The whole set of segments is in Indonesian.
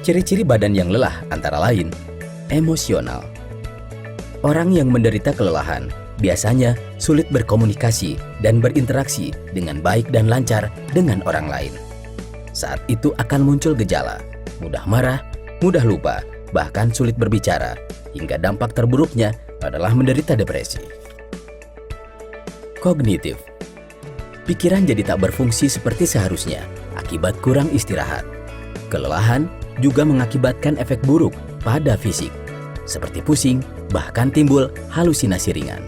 Ciri-ciri badan yang lelah antara lain emosional. Orang yang menderita kelelahan biasanya sulit berkomunikasi dan berinteraksi dengan baik dan lancar dengan orang lain. Saat itu akan muncul gejala mudah marah, mudah lupa, bahkan sulit berbicara, hingga dampak terburuknya adalah menderita depresi. Kognitif. Pikiran jadi tak berfungsi seperti seharusnya akibat kurang istirahat. Kelelahan juga mengakibatkan efek buruk pada fisik, seperti pusing, bahkan timbul halusinasi ringan.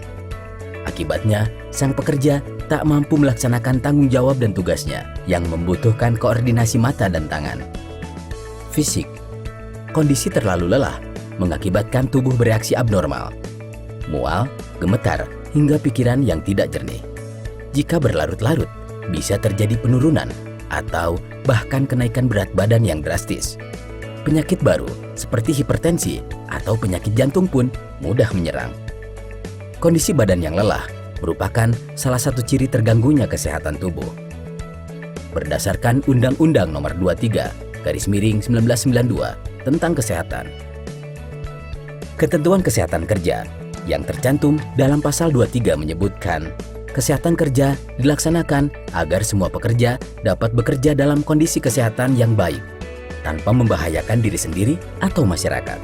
Akibatnya, sang pekerja tak mampu melaksanakan tanggung jawab dan tugasnya yang membutuhkan koordinasi mata dan tangan. Fisik. Kondisi terlalu lelah mengakibatkan tubuh bereaksi abnormal, mual, gemetar, hingga pikiran yang tidak jernih. Jika berlarut-larut, bisa terjadi penurunan atau bahkan kenaikan berat badan yang drastis. Penyakit baru seperti hipertensi atau penyakit jantung pun mudah menyerang. Kondisi badan yang lelah merupakan salah satu ciri terganggunya kesehatan tubuh. Berdasarkan Undang-Undang Nomor 23/1992 tentang Kesehatan. Ketentuan kesehatan kerja yang tercantum dalam pasal 23 menyebutkan kesehatan kerja dilaksanakan agar semua pekerja dapat bekerja dalam kondisi kesehatan yang baik, tanpa membahayakan diri sendiri atau masyarakat,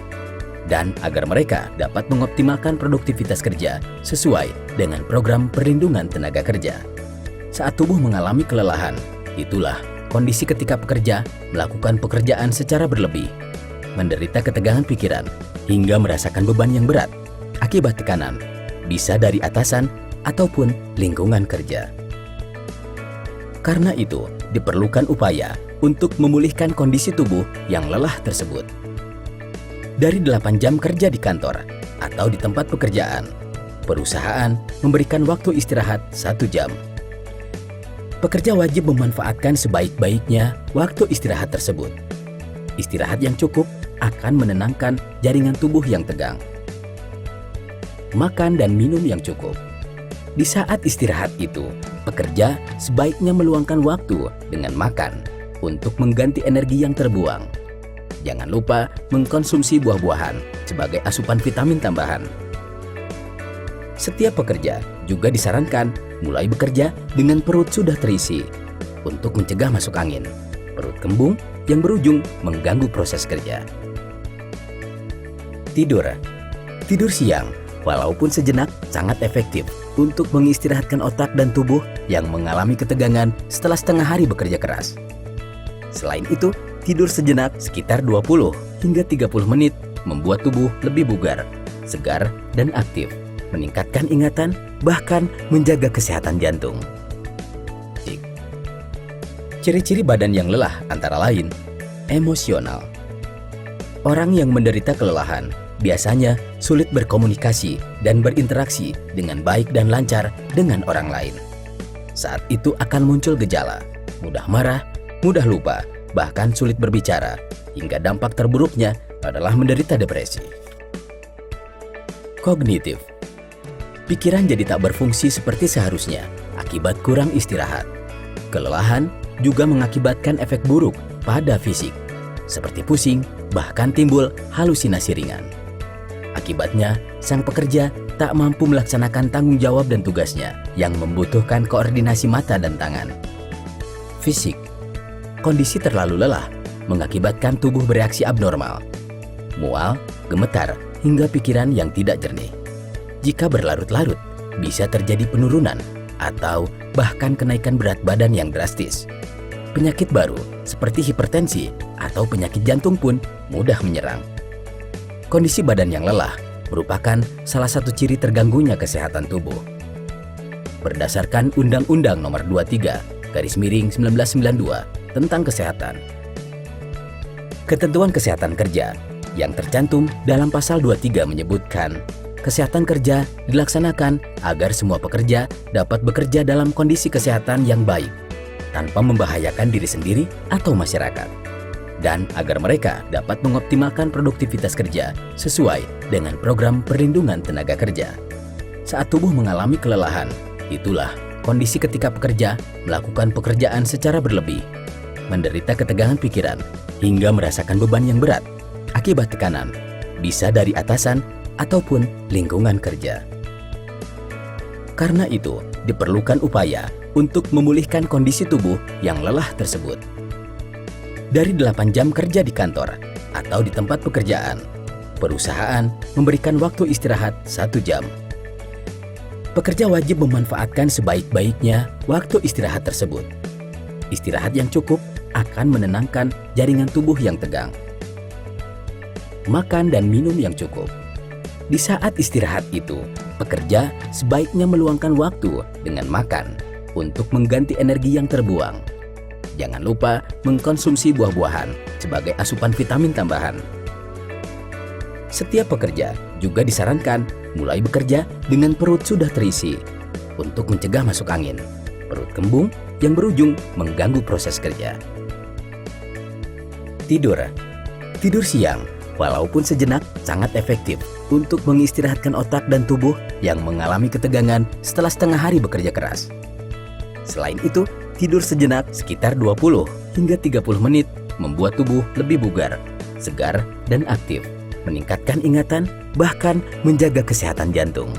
dan agar mereka dapat mengoptimalkan produktivitas kerja sesuai dengan program perlindungan tenaga kerja. Saat tubuh mengalami kelelahan, itulah kondisi ketika pekerja melakukan pekerjaan secara berlebih, menderita ketegangan pikiran, hingga merasakan beban yang berat akibat tekanan, bisa dari atasan ataupun lingkungan kerja. Karena itu, diperlukan upaya untuk memulihkan kondisi tubuh yang lelah tersebut. Dari 8 jam kerja di kantor atau di tempat pekerjaan, perusahaan memberikan waktu istirahat 1 jam. Pekerja wajib memanfaatkan sebaik-baiknya waktu istirahat tersebut. Istirahat yang cukup akan menenangkan jaringan tubuh yang tegang. Makan dan minum yang cukup. Di saat istirahat itu, pekerja sebaiknya meluangkan waktu dengan makan untuk mengganti energi yang terbuang. Jangan lupa mengkonsumsi buah-buahan sebagai asupan vitamin tambahan. Setiap pekerja juga disarankan mulai bekerja dengan perut sudah terisi untuk mencegah masuk angin, perut kembung yang berujung mengganggu proses kerja. Tidur. Tidur siang, walaupun sejenak, sangat efektif untuk mengistirahatkan otak dan tubuh yang mengalami ketegangan setelah setengah hari bekerja keras. Selain itu, tidur sejenak sekitar 20 hingga 30 menit membuat tubuh lebih bugar, segar, dan aktif, meningkatkan ingatan, bahkan menjaga kesehatan jantung. Ciri-ciri badan yang lelah antara lain emosional. Orang yang menderita kelelahan biasanya sulit berkomunikasi dan berinteraksi dengan baik dan lancar dengan orang lain. Saat itu akan muncul gejala mudah marah, mudah lupa, bahkan sulit berbicara, hingga dampak terburuknya adalah menderita depresi. Kognitif. Pikiran jadi tak berfungsi seperti seharusnya akibat kurang istirahat. Kelelahan juga mengakibatkan efek buruk pada fisik, seperti pusing, bahkan timbul halusinasi ringan. Akibatnya, sang pekerja tak mampu melaksanakan tanggung jawab dan tugasnya yang membutuhkan koordinasi mata dan tangan. Fisik. Kondisi terlalu lelah mengakibatkan tubuh bereaksi abnormal, mual, gemetar, hingga pikiran yang tidak jernih. Jika berlarut-larut, bisa terjadi penurunan atau bahkan kenaikan berat badan yang drastis. Penyakit baru seperti hipertensi atau penyakit jantung pun mudah menyerang. Kondisi badan yang lelah merupakan salah satu ciri terganggunya kesehatan tubuh. Berdasarkan Undang-Undang Nomor 23/1992 tentang Kesehatan. Ketentuan kesehatan kerja yang tercantum dalam pasal 23 menyebutkan kesehatan kerja dilaksanakan agar semua pekerja dapat bekerja dalam kondisi kesehatan yang baik, tanpa membahayakan diri sendiri atau masyarakat, dan agar mereka dapat mengoptimalkan produktivitas kerja sesuai dengan program perlindungan tenaga kerja. Saat tubuh mengalami kelelahan, itulah kondisi ketika pekerja melakukan pekerjaan secara berlebih, menderita ketegangan pikiran, hingga merasakan beban yang berat akibat tekanan, bisa dari atasan ataupun lingkungan kerja. Karena itu, diperlukan upaya untuk memulihkan kondisi tubuh yang lelah tersebut. Dari 8 jam kerja di kantor atau di tempat pekerjaan, perusahaan memberikan waktu istirahat 1 jam. Pekerja wajib memanfaatkan sebaik-baiknya waktu istirahat tersebut. Istirahat yang cukup akan menenangkan jaringan tubuh yang tegang. Makan dan minum yang cukup. Di saat istirahat itu, pekerja sebaiknya meluangkan waktu dengan makan untuk mengganti energi yang terbuang. Jangan lupa mengkonsumsi buah-buahan sebagai asupan vitamin tambahan. Setiap pekerja juga disarankan mulai bekerja dengan perut sudah terisi untuk mencegah masuk angin, perut kembung yang berujung mengganggu proses kerja. Tidur siang, walaupun sejenak, sangat efektif untuk mengistirahatkan otak dan tubuh yang mengalami ketegangan setelah setengah hari bekerja keras. Selain itu, tidur sejenak sekitar 20 hingga 30 menit membuat tubuh lebih bugar, segar, dan aktif, meningkatkan ingatan, bahkan menjaga kesehatan jantung.